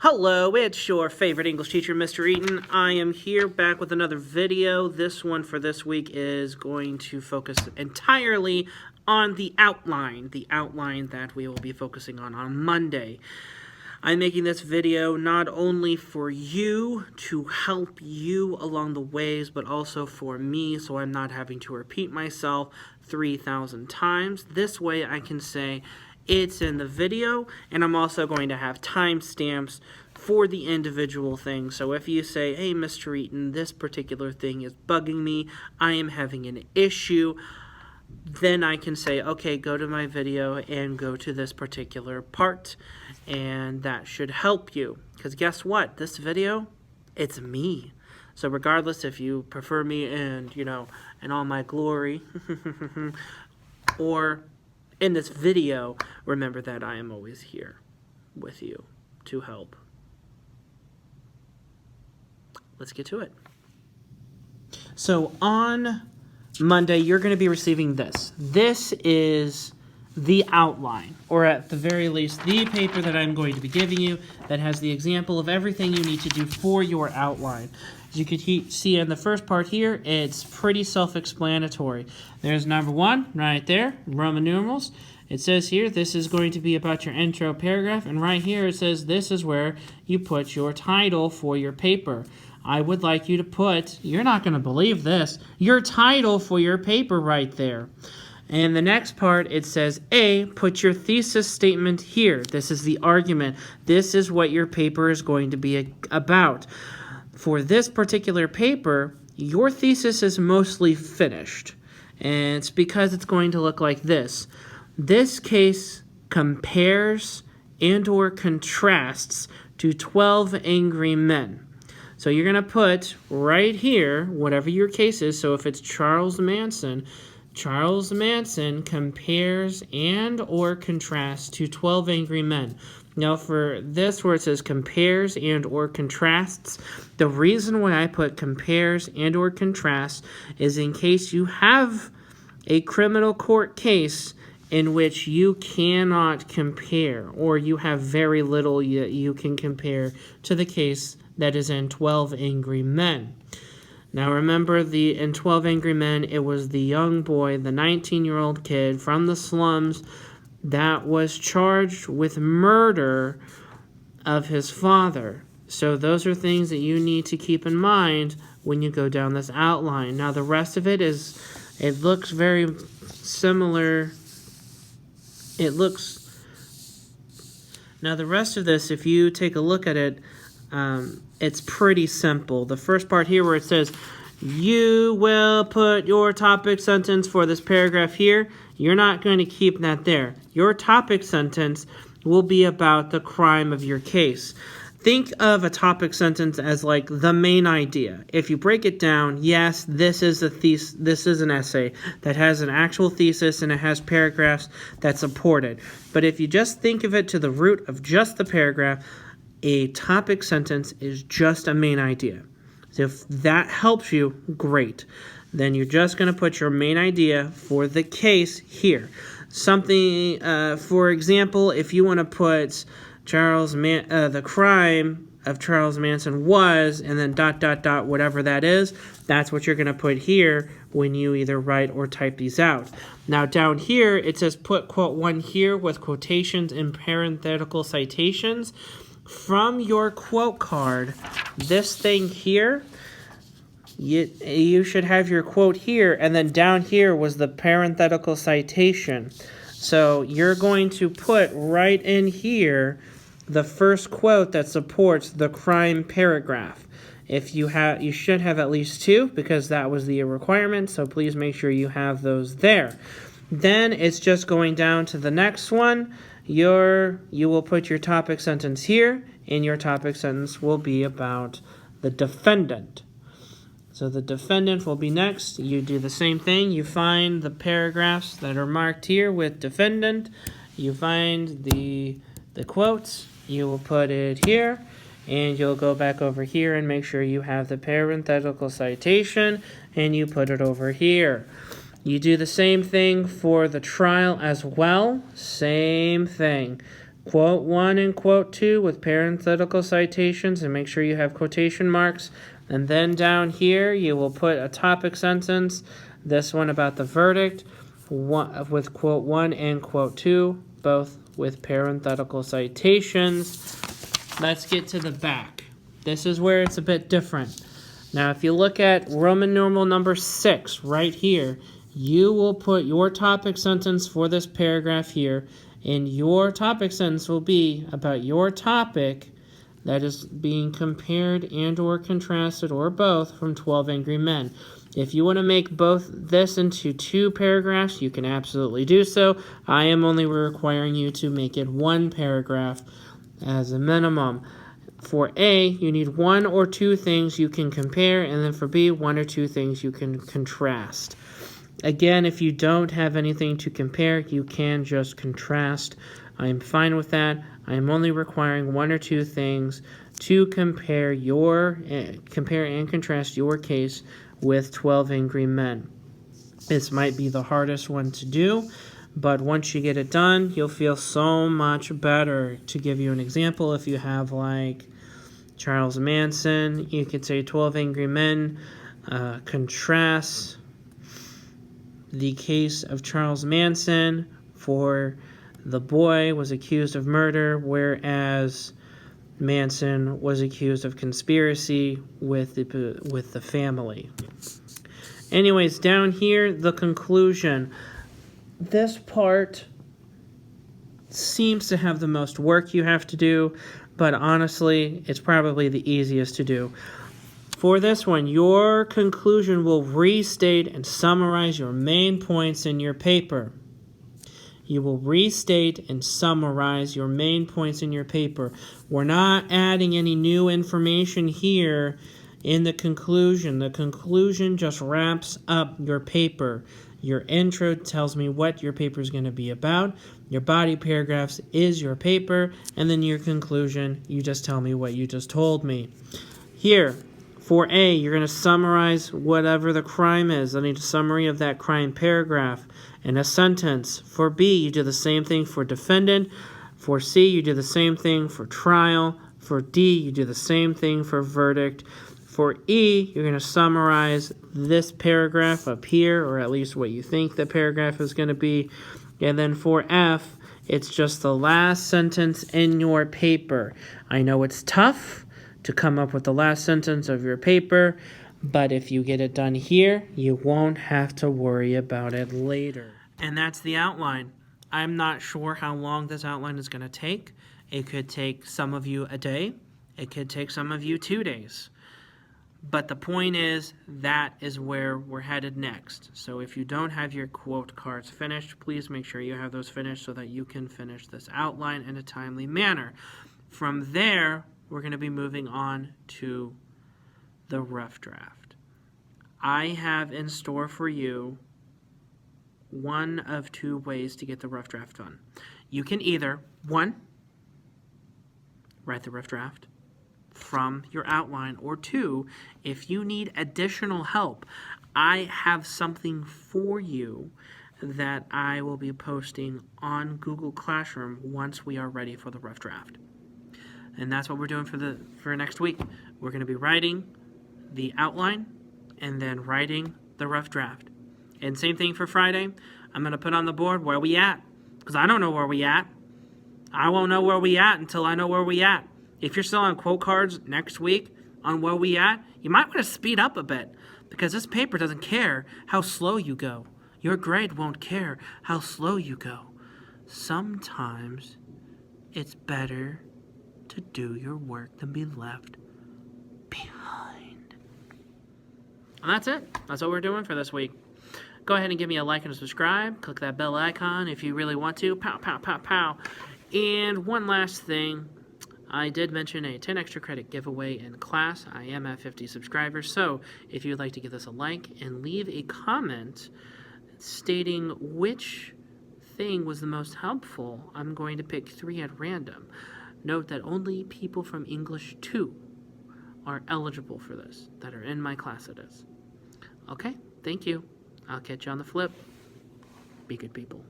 Hello, it's your favorite English teacher, Mr. Eaton. I am here back with another video. This one for this week is going to focus entirely on the outline that we will be focusing on Monday. I'm making this video not only for you to help you along the ways, but also for me so I'm not having to repeat myself 3,000 times. This way I can say, it's in the video, and I'm also going to have timestamps for the individual things. So if you say, hey, Mr. Eaton, this particular thing is bugging me, I am having an issue, then I can say, okay, go to my video and go to this particular part, and that should help you. Because guess what? This video, it's me. So regardless if you prefer me and, in all my glory, or in this video, remember that I am always here with you to help. Let's get to it. So on Monday, you're going to be receiving this. This is the outline, or at the very least, the paper that I'm going to be giving you that has the example of everything you need to do for your outline. As you can see in the first part here, it's pretty self-explanatory. There's number 1 right there, Roman numerals. It says here, this is going to be about your intro paragraph, and right here it says this is where you put your title for your paper. I would like you to put, you're not going to believe this, your title for your paper right there. And the next part, it says, A, put your thesis statement here. This is the argument. This is what your paper is going to be about. For this particular paper, your thesis is mostly finished. And it's because it's going to look like this. This case compares and or contrasts to 12 Angry Men. So you're going to put right here, whatever your case is. So if it's Charles Manson compares and or contrasts to 12 Angry Men. Now for this where it says compares and or contrasts, the reason why I put compares and or contrasts is in case you have a criminal court case in which you cannot compare, or you have very little you can compare to the case that is in 12 Angry Men. Now remember, in 12 Angry Men, it was the young boy, the 19-year-old kid from the slums that was charged with murder of his father. So those are things that you need to keep in mind when you go down this outline. Now the rest of it looks very similar. Now the rest of this, if you take a look at it, it's pretty simple. The first part here where it says, you will put your topic sentence for this paragraph here, you're not going to keep that there. Your topic sentence will be about the crime of your case. Think of a topic sentence as like the main idea. If you break it down, yes, this is an essay that has an actual thesis and it has paragraphs that support it. But if you just think of it to the root of just the paragraph, a topic sentence is just a main idea. So if that helps you, great. Then you're just going to put your main idea for the case here. Something, for example, if you want to put the crime of Charles Manson was, and then ... whatever that is, that's what you're going to put here when you either write or type these out. Now down here, it says put quote 1 here with quotations and parenthetical citations. From your quote card, this thing here, you should have your quote here, and then down here was the parenthetical citation. So you're going to put right in here the first quote that supports the crime paragraph. If you should have at least 2 because that was the requirement, so please make sure you have those there. Then it's just going down to the next one. You will put your topic sentence here, and your topic sentence will be about the defendant. So the defendant will be next. You do the same thing. You find the paragraphs that are marked here with defendant. You find the quotes. You will put it here, and you'll go back over here and make sure you have the parenthetical citation, and you put it over here. You do the same thing for the trial as well. Same thing. quote 1 and quote 2 with parenthetical citations, and make sure you have quotation marks. And then down here, you will put a topic sentence, this one about the verdict, with quote 1 and quote 2, both with parenthetical citations. Let's get to the back. This is where it's a bit different. Now, if you look at Roman numeral number 6 right here, you will put your topic sentence for this paragraph here, and your topic sentence will be about your topic that is being compared and or contrasted or both from 12 Angry Men. If you want to make both this into 2 paragraphs, you can absolutely do so. I am only requiring you to make it 1 paragraph as a minimum. For A, you need 1 or 2 things you can compare, and then for B, 1 or 2 things you can contrast. Again, if you don't have anything to compare, you can just contrast. I am fine with that. I am only requiring 1 or 2 things to compare and contrast your case with 12 Angry Men. This might be the hardest one to do, but once you get it done, you'll feel so much better. To give you an example, if you have like Charles Manson, you could say 12 Angry Men contrasts the case of Charles Manson for the boy was accused of murder, whereas Manson was accused of conspiracy with the family. Anyways, down here, the conclusion. This part seems to have the most work you have to do, but honestly, it's probably the easiest to do. For this one, your conclusion will restate and summarize your main points in your paper. You will restate and summarize your main points in your paper. We're not adding any new information here in the conclusion. The conclusion just wraps up your paper. Your intro tells me what your paper is going to be about. Your body paragraphs is your paper. And then your conclusion, you just tell me what you just told me. Here, for A, you're going to summarize whatever the crime is. I need a summary of that crime paragraph and a sentence. For B, you do the same thing for defendant. For C, you do the same thing for trial. For D, you do the same thing for verdict. For E, you're going to summarize this paragraph up here, or at least what you think the paragraph is going to be. And then for F, it's just the last sentence in your paper. I know it's tough to come up with the last sentence of your paper, but if you get it done here, you won't have to worry about it later. And that's the outline. I'm not sure how long this outline is going to take. It could take some of you a day. It could take some of you 2 days. But the point is, that is where we're headed next. So if you don't have your quote cards finished, please make sure you have those finished so that you can finish this outline in a timely manner. From there, we're going to be moving on to the rough draft. I have in store for you one of 2 ways to get the rough draft done. You can either, 1, write the rough draft from your outline, or 2, if you need additional help, I have something for you that I will be posting on Google Classroom once we are ready for the rough draft. And that's what we're doing for next week. We're going to be writing the outline and then writing the rough draft. And same thing for Friday. I'm going to put on the board where we at, because I don't know where we at. I won't know where we at until I know where we at. If you're still on quote cards next week on where we at, you might want to speed up a bit, because this paper doesn't care how slow you go. Your grade won't care how slow you go. Sometimes it's better to do your work than be left behind. And that's it. That's what we're doing for this week. Go ahead and give me a like and a subscribe. Click that bell icon if you really want to. Pow, pow, pow, pow. And one last thing. I did mention a 10 extra credit giveaway in class. I am at 50 subscribers. So if you'd like to give us a like and leave a comment stating which thing was the most helpful, I'm going to pick 3 at random. Note that only people from English 2 are eligible for this, that are in my class it is. Okay, thank you. I'll catch you on the flip. Be good people.